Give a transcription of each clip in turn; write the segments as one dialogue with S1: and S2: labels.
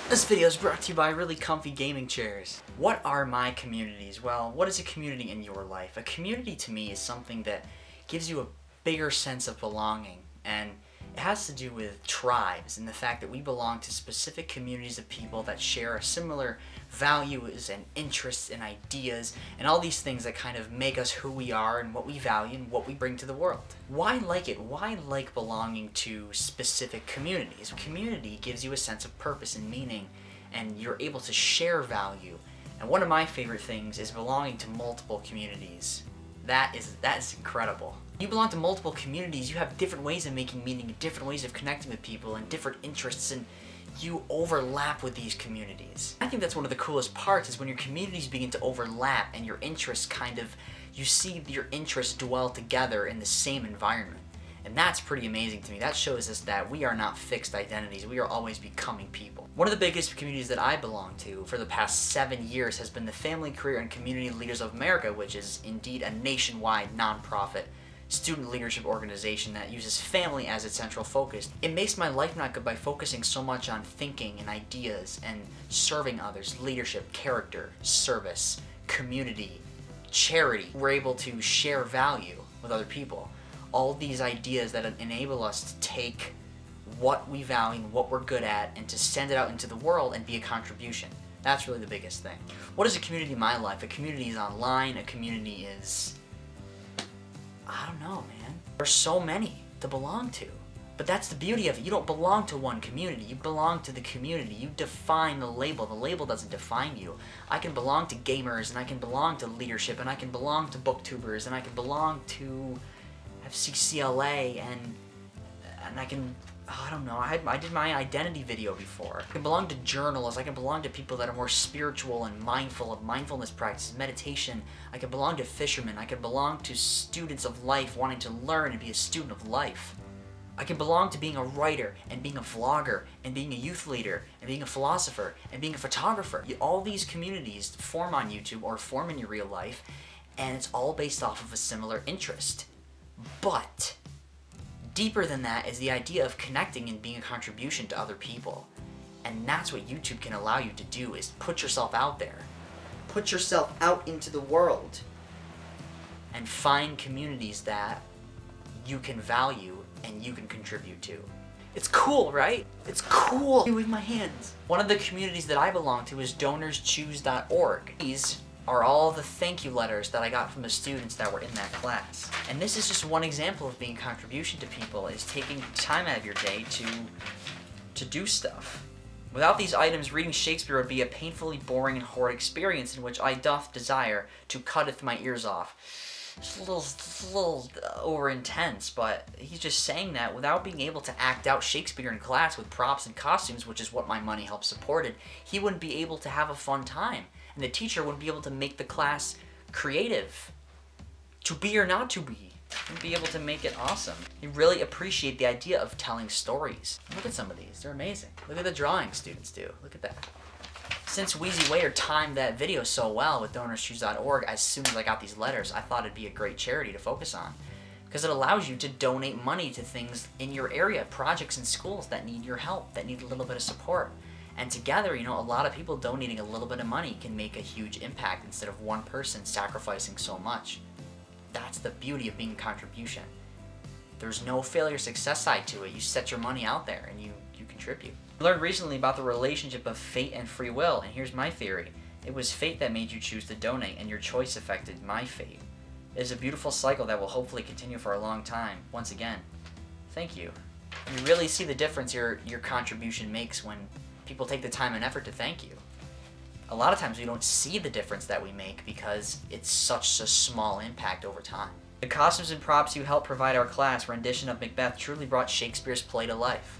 S1: This video is brought to you by really comfy gaming chairs. What are my communities? Well, what is a community in your life? A community to me is something that gives you a bigger sense of belonging, and it has to do with tribes and the fact that we belong to specific communities of people that share similar values and interests and ideas and all these things that kind of make us who we are and what we value and what we bring to the world. Why like it? Why like belonging to specific communities? Community gives you a sense of purpose and meaning, and you're able to share value. And one of my favorite things is belonging to multiple communities. That is incredible. You belong to multiple communities, you have different ways of making meaning, different ways of connecting with people, and different interests, and you overlap with these communities. I think that's one of the coolest parts, is when your communities begin to overlap and your interests you see your interests dwell together in the same environment. And that's pretty amazing to me. That shows us that we are not fixed identities. We are always becoming people. One of the biggest communities that I belong to for the past 7 years has been the Family, Career, and Community Leaders of America, which is indeed a nationwide nonprofit student leadership organization that uses family as its central focus. It makes my life not good by focusing so much on thinking and ideas and serving others, leadership, character, service, community, charity. We're able to share value with other people. All these ideas that enable us to take what we value, what we're good at, and to send it out into the world and be a contribution. That's really the biggest thing. What is a community in my life? A community is online, a community is... I don't know, man. There's so many to belong to. But that's the beauty of it. You don't belong to one community. You belong to the community. You define the label. The label doesn't define you. I can belong to gamers, and I can belong to leadership, and I can belong to booktubers, and I can belong to FCCLA, and I can... I don't know, I did my identity video before. I can belong to journalists, I can belong to people that are more spiritual and mindful of mindfulness practices, meditation. I can belong to fishermen, I can belong to students of life wanting to learn and be a student of life. I can belong to being a writer, and being a vlogger, and being a youth leader, and being a philosopher, and being a photographer. All these communities form on YouTube or form in your real life, and it's all based off of a similar interest. But deeper than that is the idea of connecting and being a contribution to other people. And that's what YouTube can allow you to do, is put yourself out there. Put yourself out into the world and find communities that you can value and you can contribute to. It's cool, right? It's cool. With my hands. One of the communities that I belong to is DonorsChoose.org. These are all the thank you letters that I got from the students that were in that class. And this is just one example of being a contribution to people, is taking time out of your day to do stuff. Without these items, reading Shakespeare would be a painfully boring and horrid experience in which I doth desire to cutteth my ears off. It's a little over intense, but he's just saying that without being able to act out Shakespeare in class with props and costumes, which is what my money helps supported, he wouldn't be able to have a fun time. And the teacher wouldn't be able to make the class creative, to be or not to be. Wouldn't be able to make it awesome. You really appreciate the idea of telling stories. Look at some of these, they're amazing. Look at the drawing students do, look at that. Since Wheezy Waiter timed that video so well with DonorsChoose.org, as soon as I got these letters, I thought it'd be a great charity to focus on. Because it allows you to donate money to things in your area, projects in schools that need your help, that need a little bit of support. And together, you know, a lot of people donating a little bit of money can make a huge impact instead of one person sacrificing so much. That's the beauty of being a contribution. There's no failure success side to it. You set your money out there and you contribute. I learned recently about the relationship of fate and free will, and here's my theory. It was fate that made you choose to donate, and your choice affected my fate. It is a beautiful cycle that will hopefully continue for a long time. Once again, thank you. You really see the difference your contribution makes when people take the time and effort to thank you. A lot of times we don't see the difference that we make because it's such a small impact over time. The costumes and props you helped provide our class rendition of Macbeth truly brought Shakespeare's play to life.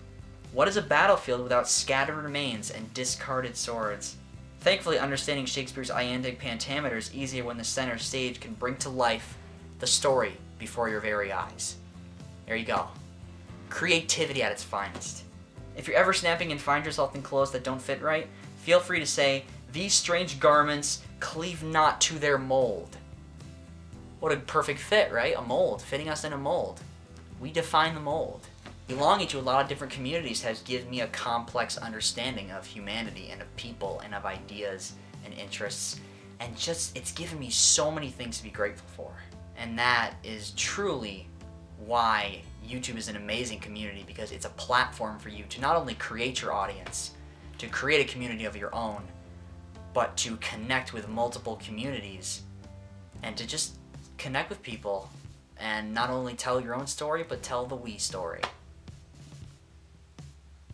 S1: What is a battlefield without scattered remains and discarded swords? Thankfully, understanding Shakespeare's iambic pentameter is easier when the center stage can bring to life the story before your very eyes. There you go. Creativity at its finest. If you're ever snapping and find yourself in clothes that don't fit right, feel free to say, "These strange garments cleave not to their mold." What a perfect fit, right? A mold, fitting us in a mold. We define the mold. Belonging to a lot of different communities has given me a complex understanding of humanity and of people and of ideas and interests, and just, it's given me so many things to be grateful for. And that is truly why YouTube is an amazing community, because it's a platform for you to not only create your audience, to create a community of your own, but to connect with multiple communities and to just connect with people and not only tell your own story, but tell the we story.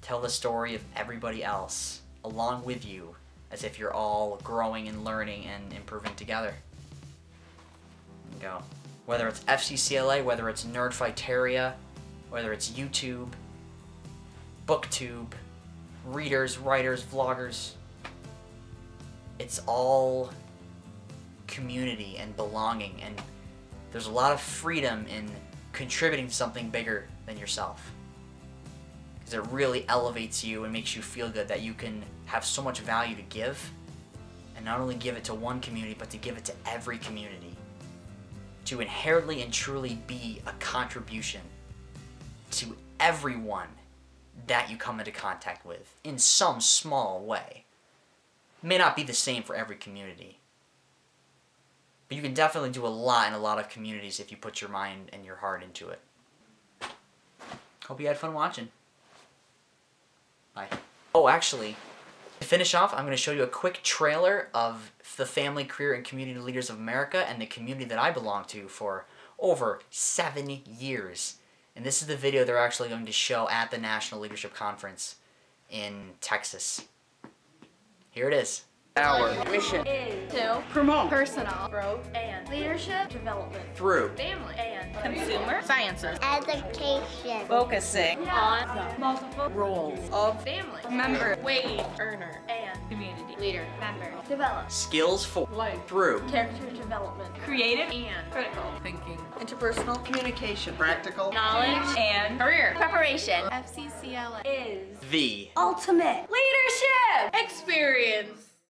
S1: Tell the story of everybody else along with you, as if you're all growing and learning and improving together. There you go. Whether it's FCCLA, whether it's Nerdfighteria, whether it's YouTube, BookTube, readers, writers, vloggers, it's all community and belonging, and there's a lot of freedom in contributing to something bigger than yourself. Because it really elevates you and makes you feel good that you can have so much value to give, and not only give it to one community, but to give it to every community. To inherently and truly be a contribution to everyone that you come into contact with in some small way. It may not be the same for every community, but you can definitely do a lot in a lot of communities if you put your mind and your heart into it. Hope you had fun watching. Bye. Oh, actually, to finish off, I'm going to show you a quick trailer of the Family, Career, and Community Leaders of America and the community that I belong to for over 7 years. And this is the video they're actually going to show at the National Leadership Conference in Texas. Here it is.
S2: Our mission
S3: is to
S2: promote
S3: personal growth and leadership development
S1: Through
S3: family and
S2: consumer sciences,
S4: Education.
S2: focusing
S3: on the multiple
S2: roles of
S3: family,
S2: member,
S3: wage earner, and
S2: community
S3: leader, member, develop,
S1: skills for
S2: life,
S1: through
S3: character development,
S2: creative
S3: and critical
S2: thinking, interpersonal communication,
S5: Practical
S3: knowledge
S2: and
S3: career preparation. FCCLA is
S1: the
S3: ultimate leadership experience.